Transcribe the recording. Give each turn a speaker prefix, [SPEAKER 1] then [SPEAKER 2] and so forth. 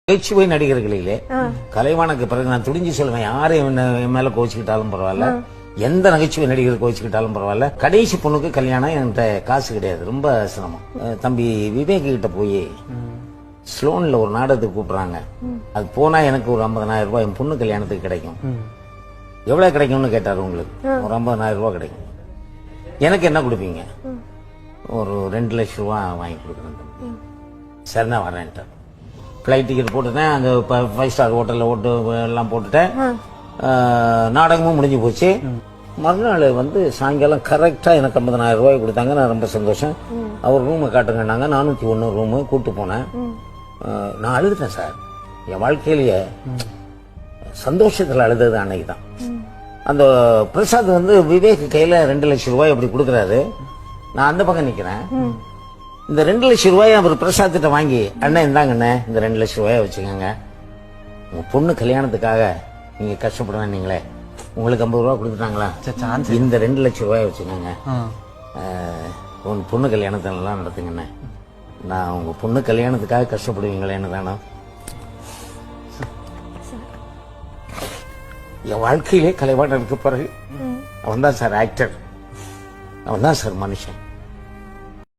[SPEAKER 1] நகைச்சுவை நடிகர்களிலே கலைவாணக்கு பிறகு நான் துடிஞ்சு சொல்லுவேன், யாரும் என் மேல கோச்சுக்கிட்டாலும் பரவாயில்ல, எந்த நகைச்சுவை நடிகர் கோச்சுக்கிட்டாலும் பரவாயில்ல, கடைசி பொண்ணுக்கு கல்யாணம் என்கிட்ட காசு கிடையாது, ரொம்ப சிரமம். தம்பி விவேக் கிட்ட போய் ஸ்லோன்ல ஒரு நாடகத்துக்கு கூப்பிடுறாங்க, அது போனா எனக்கு ஒரு 50,000 ரூபாய் என் பொண்ணு கல்யாணத்துக்கு கிடைக்கும். எவ்வளவு கிடைக்கும்னு கேட்டாரு. உங்களுக்கு ஒரு 50,000 ரூபாய் கிடைக்கும். எனக்கு என்ன கொடுப்பீங்க? ஒரு 2 லட்சம் ரூபாய் வாங்கி கொடுக்குறேன். சரி நான் வரேன்ட்டு ஃப்ளைட் டிக்கெட் போட்டுட்டேன். அந்த 5 ஸ்டார் ஹோட்டலில் ஓட்டு எல்லாம் போட்டுட்டேன். நாடகமும் முடிஞ்சு போச்சு. மறுநாள் சாயங்காலம் கரெக்டா எனக்கு 50,000 ரூபாய் கொடுத்தாங்க. நான் ரொம்ப சந்தோஷம். அவர் ரூமை காட்டுங்கன்னாங்க. 401 ரூமு கூட்டு போனேன். நான் அழுதுட்டேன் சார். என் வாழ்க்கையிலேயே சந்தோஷத்துல அழுதது அன்னைக்கு தான். அந்த பிரசாத் விவேக் கையில 2 லட்சம் ரூபாய் அப்படி கொடுக்குறாரு. நான் அந்த பக்கம் நிக்கிறேன். இந்த 2 லட்சம் ரூபாய் அவர் பிரசாத்திட்ட வாங்கி, அண்ணன் இந்தாங்க அண்ணன், இந்த 2 லட்சம் ரூபாய் வச்சுக்கோங்க, உங்க பொண்ணு கல்யாணத்துக்காக நீங்க கஷ்டப்படுவேன், நீங்களே உங்களுக்கு 50 ரூபாய் கொடுத்துட்டாங்களா, இந்த 2 லட்சம் ரூபாய் வச்சுக்கோங்க, உங்க பொண்ணு கல்யாணத்தை நல்லா நடத்துங்கண்ணே. நான் உங்க பொண்ணு கல்யாணத்துக்காக கஷ்டப்படுவீங்களேன்னு தானே. என் வாழ்க்கையிலே கலைவாணனுக்கு பிறகு அவன் தான் சார் ஆக்டர், அவன் தான் சார் மனுஷன்.